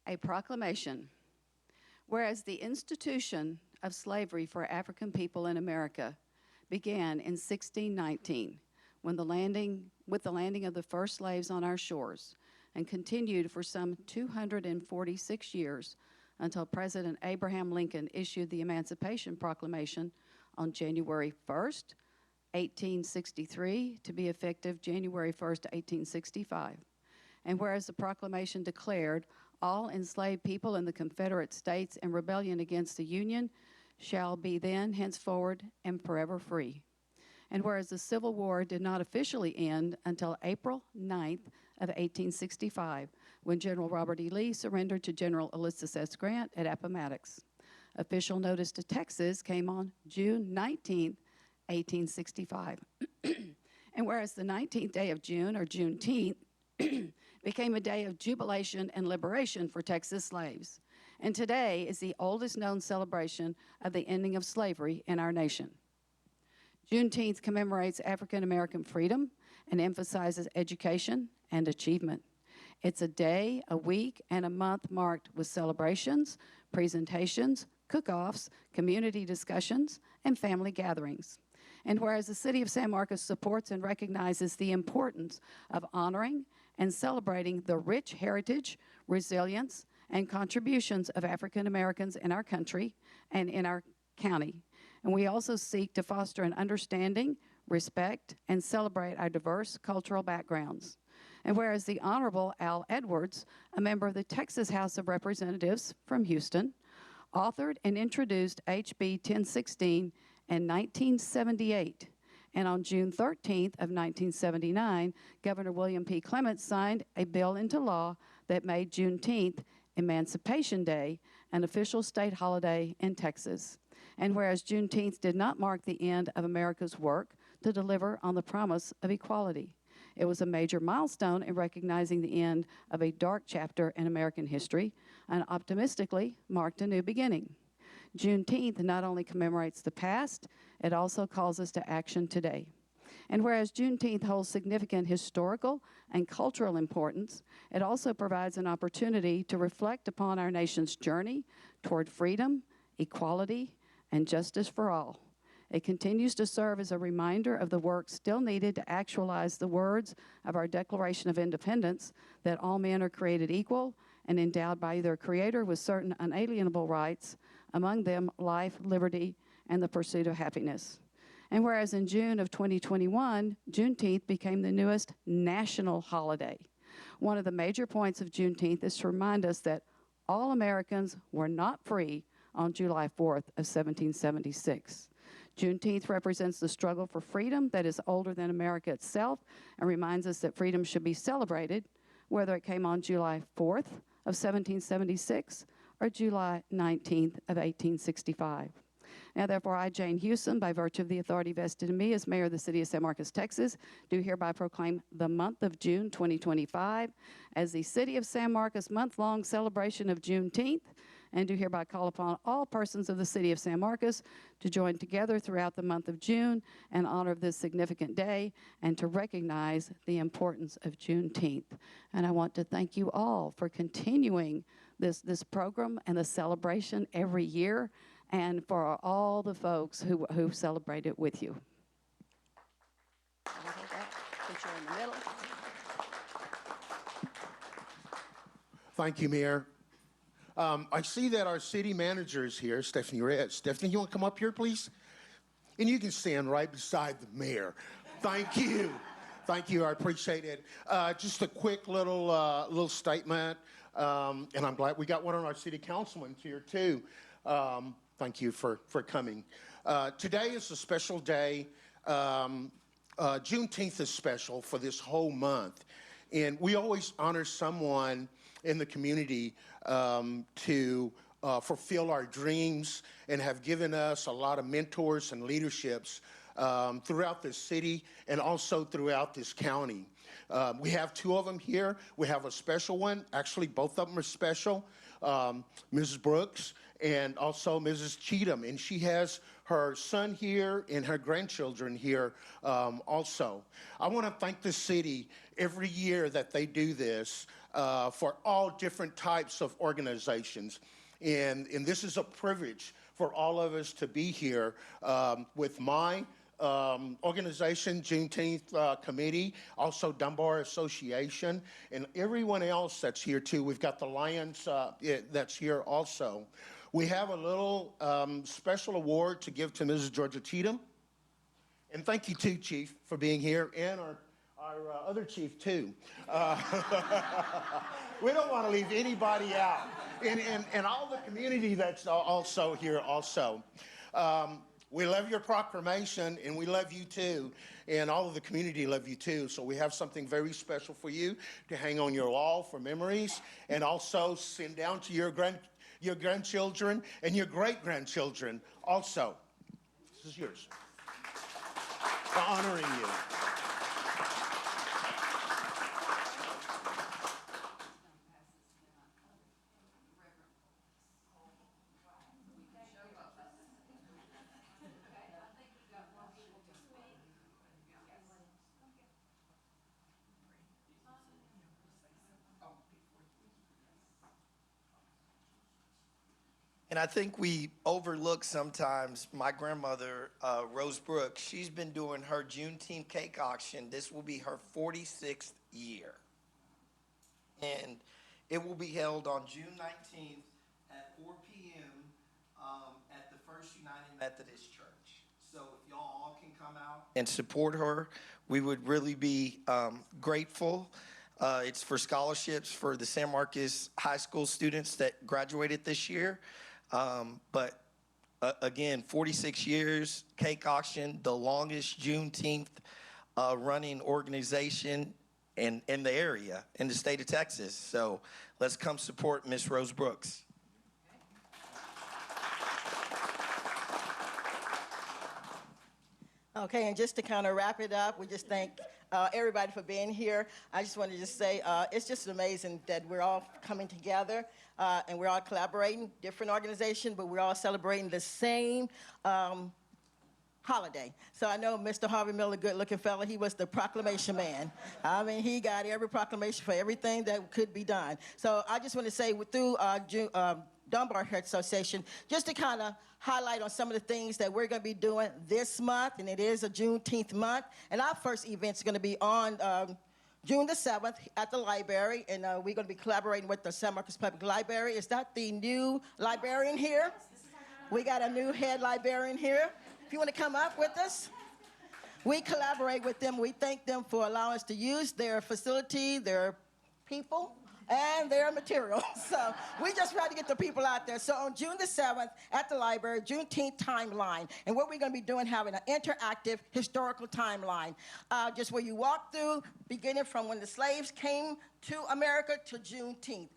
A proclamation. Whereas the institution of slavery for African people in America began in 1619 with the landing of the first slaves on our shores, and continued for some 246 years until President Abraham Lincoln issued the Emancipation Proclamation on January 1st, 1863, to be effective January 1st, 1865. And whereas the proclamation declared all enslaved people in the Confederate States in rebellion against the Union shall be then, henceforward, and forever free. And whereas the Civil War did not officially end until April 9th of 1865, when General Robert E. Lee surrendered to General Ulysses S. Grant at Appomattox. Official notice to Texas came on June 19th, 1865. And whereas the 19th day of June, or Juneteenth, became a day of jubilation and liberation for Texas slaves. And today is the oldest known celebration of the ending of slavery in our nation. Juneteenth commemorates African American freedom and emphasizes education and achievement. It's a day, a week, and a month marked with celebrations, presentations, cook-offs, community discussions, and family gatherings. And whereas the City of San Marcos supports and recognizes the importance of honoring and celebrating the rich heritage, resilience, and contributions of African Americans in our country and in our county. And we also seek to foster an understanding, respect, and celebrate our diverse cultural backgrounds. And whereas the Honorable Al Edwards, a member of the Texas House of Representatives from Houston, authored and introduced HB 1016 in 1978. And on June 13th of 1979, Governor William P. Clement signed a bill into law that made Juneteenth, Emancipation Day, an official state holiday in Texas. And whereas Juneteenth did not mark the end of America's work to deliver on the promise of equality, it was a major milestone in recognizing the end of a dark chapter in American history and optimistically marked a new beginning. Juneteenth not only commemorates the past, it also calls us to action today. And whereas Juneteenth holds significant historical and cultural importance, it also provides an opportunity to reflect upon our nation's journey toward freedom, equality, and justice for all. It continues to serve as a reminder of the work still needed to actualize the words of our Declaration of Independence, that all men are created equal and endowed by their Creator with certain unalienable rights, among them life, liberty, and the pursuit of happiness. And whereas in June of 2021, Juneteenth became the newest national holiday. One of the major points of Juneteenth is to remind us that all Americans were not free on July 4th of 1776. Juneteenth represents the struggle for freedom that is older than America itself, and reminds us that freedom should be celebrated, whether it came on July 4th of 1776 or July 19th of 1865. Now, therefore, I, Jane Houston, by virtue of the authority vested in me as mayor of the city of San Marcos, Texas, do hereby proclaim the month of June 2025 as the City of San Marcos month-long celebration of Juneteenth, and do hereby call upon all persons of the city of San Marcos to join together throughout the month of June in honor of this significant day and to recognize the importance of Juneteenth. And I want to thank you all for continuing this program and the celebration every year, and for all the folks who celebrate it with you. Put you in the middle. Thank you, Mayor. I see that our city manager is here, Stephanie Reyes. Stephanie, you want to come up here, please? And you can stand right beside the mayor. Thank you. Thank you. I appreciate it. Just a quick little statement, and I'm glad we got one of our city councilmen here too. Thank you for coming. Today is a special day. Juneteenth is special for this whole month. And we always honor someone in the community to fulfill our dreams, and have given us a lot of mentors and leaderships throughout this city and also throughout this county. We have two of them here. We have a special one. Actually, both of them are special. Mrs. Brooks and also Mrs. Cheatham. And she has her son here and her grandchildren here also. I want to thank the city every year that they do this for all different types of organizations. And this is a privilege for all of us to be here with my organization, Juneteenth Committee, also Dunbar Association, and everyone else that's here too. We've got the Lions that's here also. We have a little special award to give to Mrs. Georgia Cheatham. And thank you too, Chief, for being here, and our other chief too. We don't want to leave anybody out. And all the community that's also here also. We love your proclamation, and we love you too, and all of the community love you too. So we have something very special for you to hang on your wall for memories, and also send down to your grandchildren and your great-grandchildren also. This is yours. For honoring you. And I think we overlook sometimes my grandmother, Rose Brooks. She's been doing her Juneteenth cake auction. This will be her 46th year. And it will be held on June 19th at 4 p.m. At the First United Methodist Church. So if y'all all can come out and support her, we would really be grateful. It's for scholarships for the San Marcos High School students that graduated this year. But again, 46 years, cake auction, the longest Juneteenth running organization in the area, in the state of Texas. So let's come support Miss Rose Brooks. Okay, and just to kind of wrap it up, we just thank everybody for being here. I just wanted to just say it's just amazing that we're all coming together and we're all collaborating, different organizations, but we're all celebrating the same holiday. So I know Mr. Harvey Miller, good-looking fella, he was the proclamation man. I mean, he got every proclamation for everything that could be done. So I just want to say through Dunbar Health Association, just to kind of highlight on some of the things that we're going to be doing this month, and it is a Juneteenth month. And our first event is going to be on June the 7th at the library, and we're going to be collaborating with the San Marcos Public Library. Is that the new librarian here? We got a new head librarian here. If you want to come up with us. We collaborate with them. We thank them for allowing us to use their facility, their people, and their material. So we just try to get the people out there. So on June the 7th at the library, Juneteenth timeline. And what we're going to be doing, having an interactive historical timeline. Just where you walk through, beginning from when the slaves came to America to Juneteenth.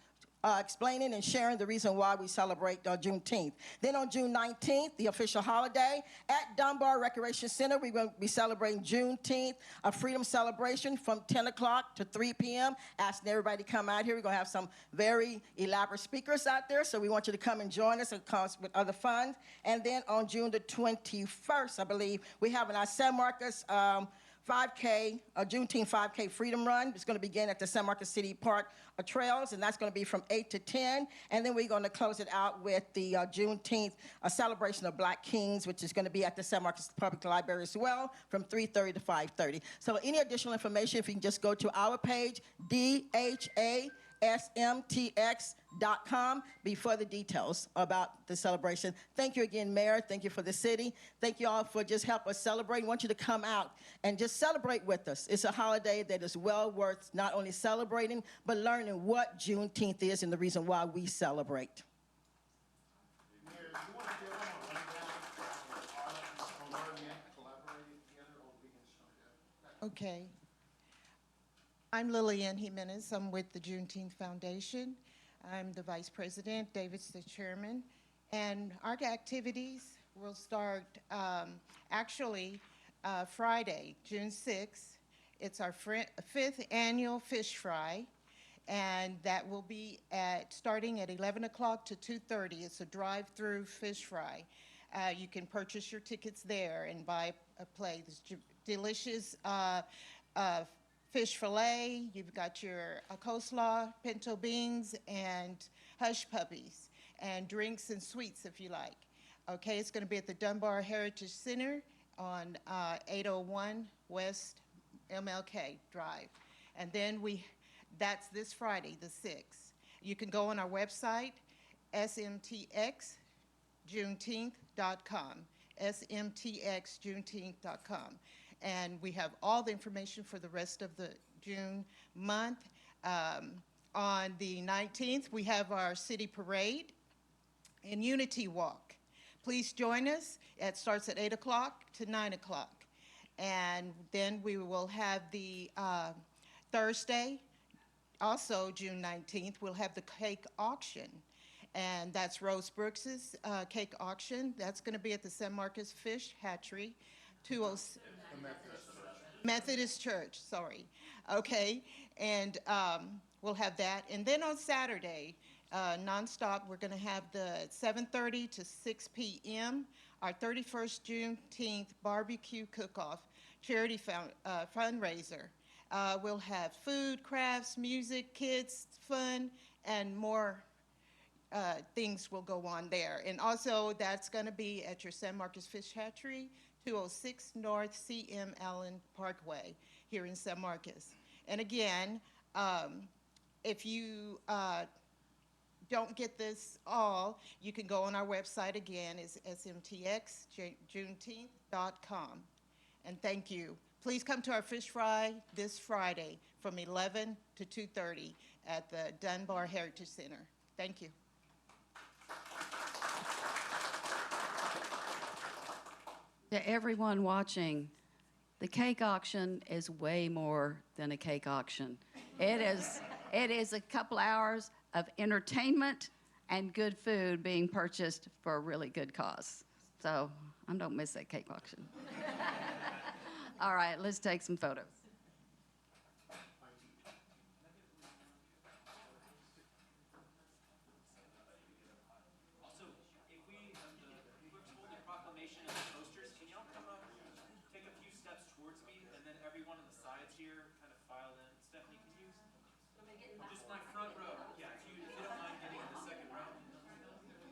Explaining and sharing the reason why we celebrate Juneteenth. Then on June 19th, the official holiday, at Dunbar Recreation Center, we're going to be celebrating Juneteenth, a freedom celebration from 10 o'clock to 3 p.m. Asking everybody to come out here. We're going to have some very elaborate speakers out there, so we want you to come and join us with other funds. And then on June the 21st, I believe, we have our San Marcos 5K, a Juneteenth 5K Freedom Run. It's going to begin at the San Marcos City Park Trails, and that's going to be from 8 to 10. And then we're going to close it out with the Juneteenth celebration of Black Kings, which is going to be at the San Marcos Public Library as well, from 3:30 to 5:30. So any additional information, if you can just go to our page, DHASMTX.com, be further details about the celebration. Thank you again, Mayor. Thank you for the city. Thank you all for just help us celebrate. I want you to come out and just celebrate with us. It's a holiday that is well worth not only celebrating, but learning what Juneteenth is and the reason why we celebrate. Okay. I'm Lillian Jimenez. I'm with the Juneteenth Foundation. I'm the vice president. David's the chairman. And our activities will start Friday, June 6th. It's our fifth annual fish fry. And that will be starting at 11 o'clock to 2:30. It's a drive-through fish fry. You can purchase your tickets there and buy a plate. There's delicious fish fillet. You've got your coleslaw, pinto beans, and hush puppies, and drinks and sweets if you like. Okay, it's going to be at the Dunbar Heritage Center on 801 West MLK Drive. And then that's this Friday, the 6th. You can go on our website, smtxjuneteenth.com, smtxjuneteenth.com. And we have all the information for the rest of the June month. On the 19th, we have our city parade and Unity Walk. Please join us. It starts at 8 o'clock to 9 o'clock. And then we will have the Thursday, also June 19th, we'll have the cake auction. And that's Rose Brooks's cake auction. That's going to be at the San Marcos Fish Hatchery, 206. Methodist Church, sorry. Okay, and we'll have that. And then on Saturday, nonstop, we're going to have the 7:30 to 6 p.m., our 31st Juneteenth barbecue cook-off charity fundraiser. We'll have food, crafts, music, kids, fun, and more things will go on there. And also, that's going to be at your San Marcos Fish Hatchery, 206 North C.M. Allen Parkway here in San Marcos. And again, if you don't get this all, you can go on our website again. It's smtxjuneteenth.com. And thank you. Please come to our fish fry this Friday from 11 to 2:30 at the Dunbar Heritage Center. Thank you. To everyone watching, the cake auction is way more than a cake auction. It is a couple hours of entertainment and good food being purchased for a really good cause. So I don't miss that cake auction. All right, let's take some photos. Also, if whoever's holding the proclamation and the posters, can y'all come up, take a few steps towards me, and then everyone on the sides here kind of file in. Stephanie, can you? Just my front row. Yeah, if you don't mind getting in the second row.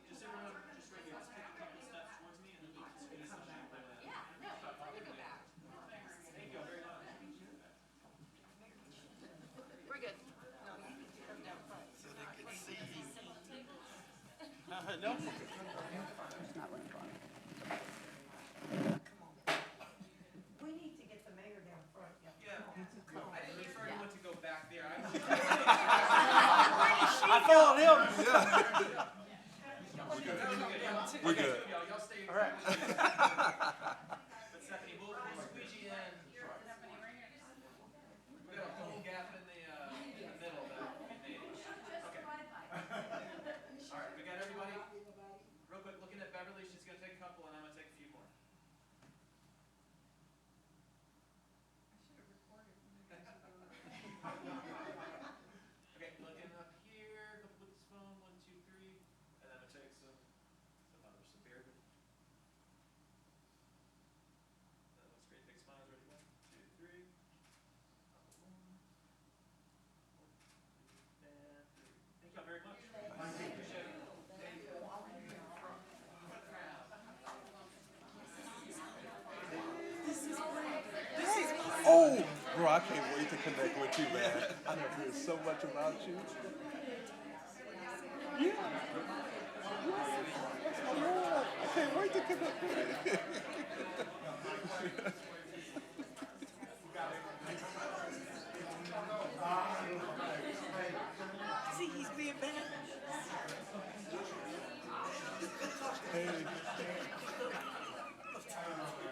Just everyone, just right here. Just take a couple steps towards me, and then we can squeeze some people in. Yeah, no, we go back. Thank you very much. We're good. So they could see you. No. It's not running front. We need to get the mayor down front. Yeah. I didn't mean for everyone to go back there. I followed him. We're good. Y'all stay. All right. But Stephanie, we'll squeeze you in. We got a whole gap in the middle that we made. Okay. All right, we got everybody. Real quick, looking at Beverly, she's gonna take a couple, and I'm gonna take a few more. Okay, looking up here, couple with this phone, 1, 2, 3, and then I'm gonna take some others. So bear with me. That looks great. Big smiles. Ready? 1, 2, 3. Couple more. 1, 2, and 3. Thank y'all very much. Appreciate it. Oh, bro, I can't wait to connect with you, man. I have heard so much about you. Yeah. I can't wait to connect with you. See, he's being bad. Hey.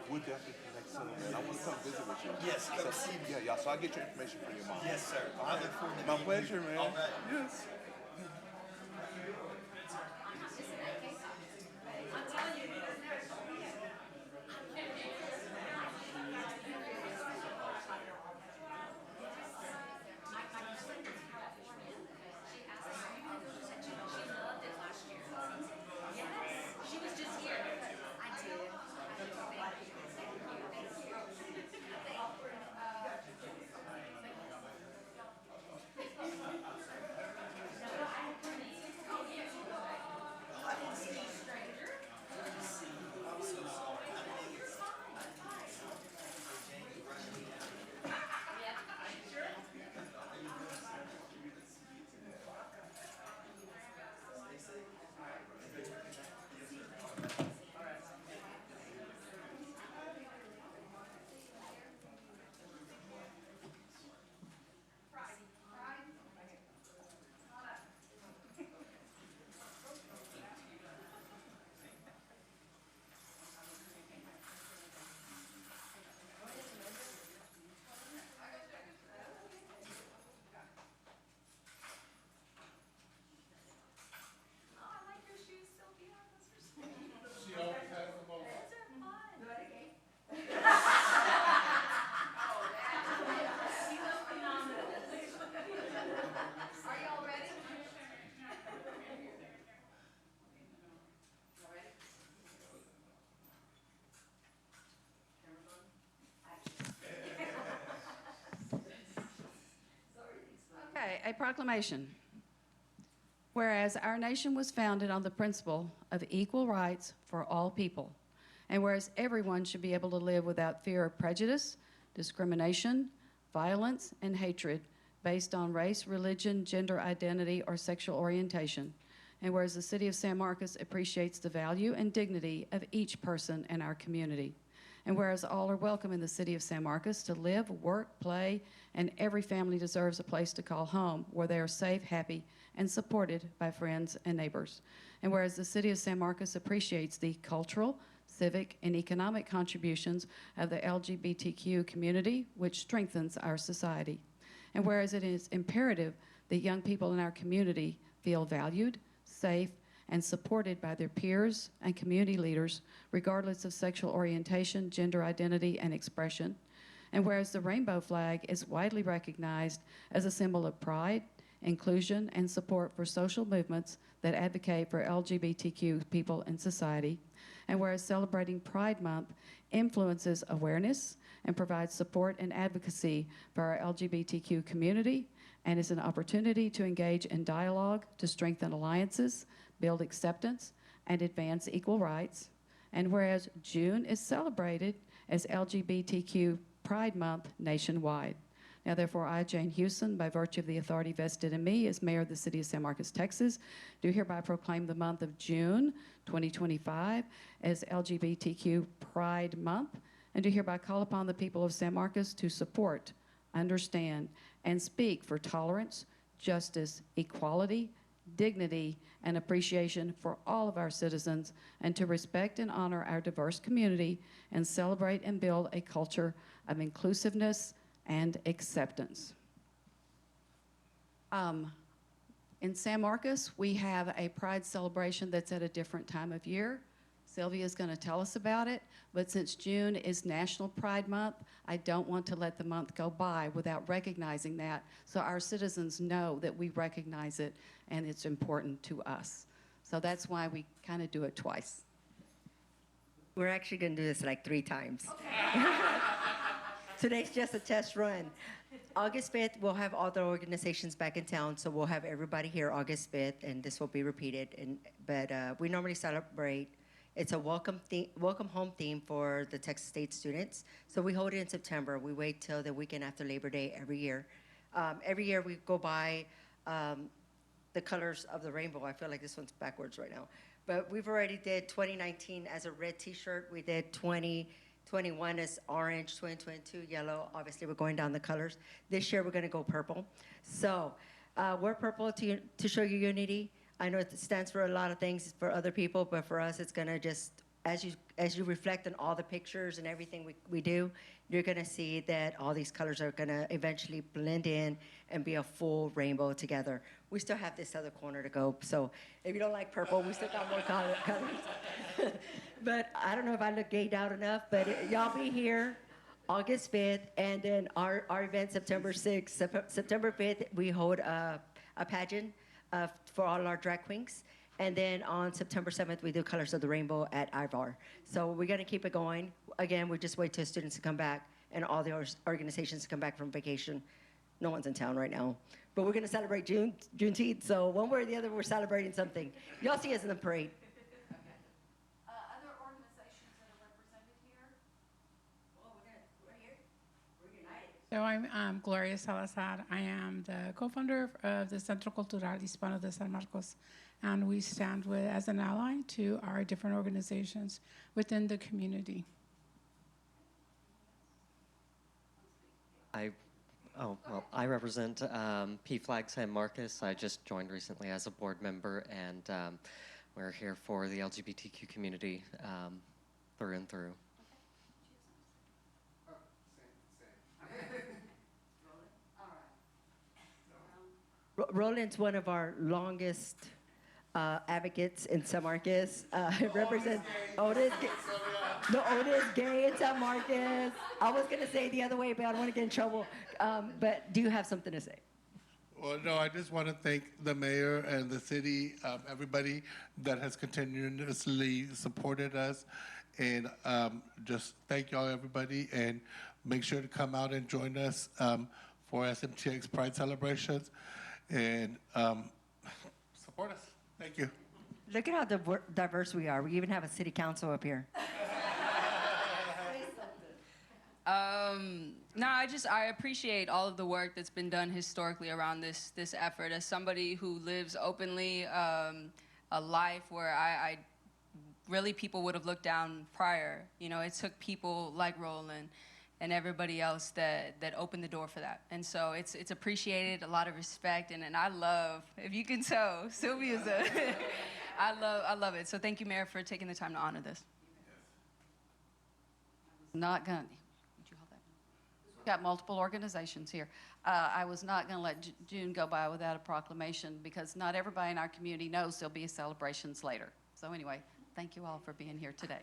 We'll definitely connect soon, man. I want to come visit with you. Yes, come see me. Yeah, y'all. So I'll get your information from your mom. Yes, sir. I look forward to My meeting pleasure, you. man. All right. Yes. She was just here. I a proclamation. Whereas our nation was founded on the principle of equal rights for all people, and whereas everyone should be able to live without fear of prejudice, discrimination, violence, and hatred based on race, religion, gender identity, or sexual orientation, and whereas the City of San Marcos appreciates the value and dignity of each person in our community, and whereas all are welcome in the City of San Marcos to live, work, play, and every family deserves a place to call home where they are safe, happy, and supported by friends and neighbors. And whereas the City of San Marcos appreciates the cultural, civic, and economic contributions of the LGBTQ community, which strengthens our society. And whereas it is imperative that young people in our community feel valued, safe, and supported by their peers and community leaders, regardless of sexual orientation, gender identity, and expression. And whereas the rainbow flag is widely recognized as a symbol of pride, inclusion, and support for social movements that advocate for LGBTQ people in society. And whereas celebrating Pride Month influences awareness and provides support and advocacy for our LGBTQ community, and is an opportunity to engage in dialogue to strengthen alliances, build acceptance, and advance equal rights. And whereas June is celebrated as LGBTQ Pride Month nationwide. Now, therefore, I, Jane Houston, by virtue of the authority vested in me as mayor of the City of San Marcos, Texas, do hereby proclaim the month of June 2025 as LGBTQ Pride Month, and do hereby call upon the people of San Marcos to support, understand, and speak for tolerance, justice, equality, dignity, and appreciation for all of our citizens, and to respect and honor our diverse community and celebrate and build a culture of inclusiveness and acceptance. In San Marcos, we have a Pride celebration that's at a different time of year. Sylvia's going to tell us about it, but since June is National Pride Month, I don't want to let the month go by without recognizing that, so our citizens know that we recognize it and it's important to us. So that's why we kind of do it twice. We're actually going to do this like 3 times. Today's just a test run. August 5th, we'll have all the organizations back in town, so we'll have everybody here August 5th, and this will be repeated. But we normally celebrate. It's a welcome home theme for the Texas State students. So we hold it in September. We wait till the weekend after Labor Day every year. Every year we go by the colors of the rainbow. I feel like this one's backwards right now. But we've already did 2019 as a red t-shirt. We did 2021 as orange, 2022 yellow. Obviously, we're going down the colors. This year, we're going to go purple. So we're purple to show you unity. I know it stands for a lot of things for other people, but for us, it's going to just, as you reflect on all the pictures and everything we do, you're going to see that all these colors are going to eventually blend in and be a full rainbow together. We still have this other corner to go, so if you don't like purple, we still got more colors. But I don't know if I look gayed out enough, but y'all be here August 5th, and then our event September 6th. September 5th, we hold a pageant for all our drag queens. And then on September 7th, we do Colors of the Rainbow at Ivar. So we're going to keep it going. Again, we just wait till students to come back and all the organizations to come back from vacation. No one's in town right now. But we're going to celebrate Juneteenth, so one way or the other, we're celebrating something. Y'all see us in the parade. Other organizations that are represented here? Oh, we're here. We're united. So I'm Gloria Salazar. I am the co-founder of the Centro Cultural Hispano de San Marcos, and we stand as an ally to our different organizations within the community. I represent PFLAG San Marcos. I just joined recently as a board member, and we're here for the LGBTQ community through and through. Roland's one of our longest advocates in San Marcos. Represents oldest gay in San Marcos. I was going to say the other way, but I don't want to get in trouble. But do you have something to say? Well, no, I just want to thank the mayor and the city, everybody that has continuously supported us. And just thank y'all, everybody, and make sure to come out and join us for SMTX Pride celebrations. and support us. Thank you. Look at how diverse we are. We even have a city council up here. No, I appreciate all of the work that's been done historically around this effort. As somebody who lives openly a life where I really people would have looked down prior. You know, it took people like Roland and everybody else that opened the door for that. And so it's appreciated, a lot of respect, and I love, if you can tell, Sylvia's I love it. So thank you, Mayor, for taking the time to honor this. Not going to. We've got multiple organizations here. I was not going to let June go by without a proclamation because not everybody in our community knows there'll be celebrations later. So anyway, thank you all for being here today.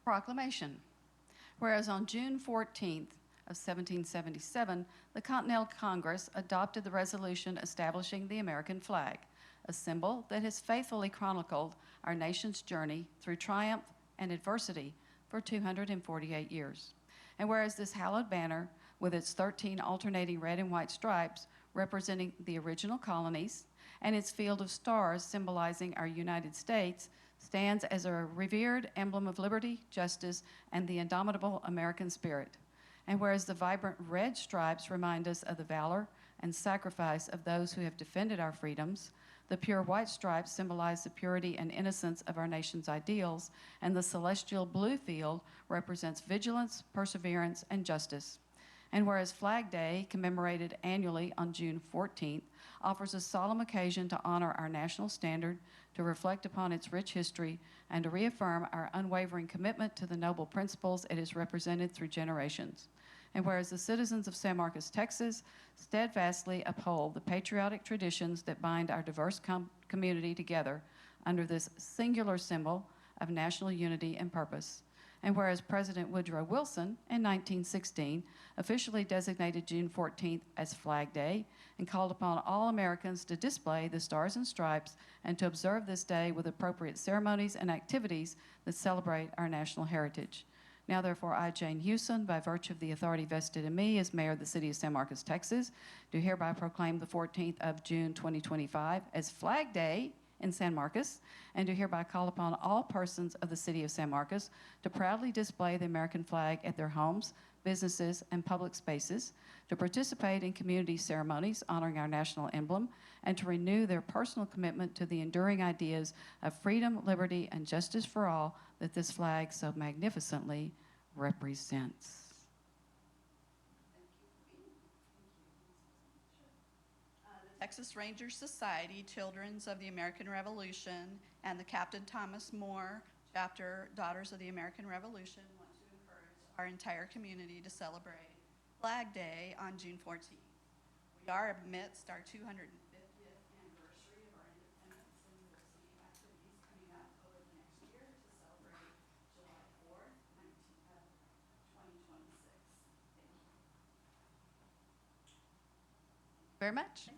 Proclamation. Whereas on June 14th of 1777, the Continental Congress adopted the resolution establishing the American flag, a symbol that has faithfully chronicled our nation's journey through triumph and adversity for 248 years. And whereas this hallowed banner, with its 13 alternating red and white stripes representing the original colonies, and its field of stars symbolizing our United States, stands as a revered emblem of liberty, justice, and the indomitable American spirit. And whereas the vibrant red stripes remind us of the valor and sacrifice of those who have defended our freedoms, the pure white stripes symbolize the purity and innocence of our nation's ideals, and the celestial blue field represents vigilance, perseverance, and justice. And whereas Flag Day, commemorated annually on June 14th, offers a solemn occasion to honor our national standard, to reflect upon its rich history, and to reaffirm our unwavering commitment to the noble principles it has represented through generations. And whereas the citizens of San Marcos, Texas, steadfastly uphold the patriotic traditions that bind our diverse community together under this singular symbol of national unity and purpose. And whereas President Woodrow Wilson in 1916 officially designated June 14th as Flag Day and called upon all Americans to display the stars and stripes and to observe this day with appropriate ceremonies and activities that celebrate our national heritage. Now, therefore, I, Jane Hewson, by virtue of the authority vested in me as mayor of the city of San Marcos, Texas, do hereby proclaim the 14th of June 2025 as Flag Day in San Marcos, and do hereby call upon all persons of the city of San Marcos to proudly display the American flag at their homes, businesses, and public spaces, to participate in community ceremonies honoring our national emblem, and to renew their personal commitment to the enduring ideas of freedom, liberty, and justice for all that this flag so magnificently represents. Texas Ranger Society, Children's of the American Revolution, and the Captain Thomas More chapter Daughters of the American Revolution want to encourage our entire community to celebrate Flag Day on June 14th. We are amidst our 250th anniversary of our independence, and we will see activities coming up over the next year to celebrate July 4th, 2026. Thank you. Very much.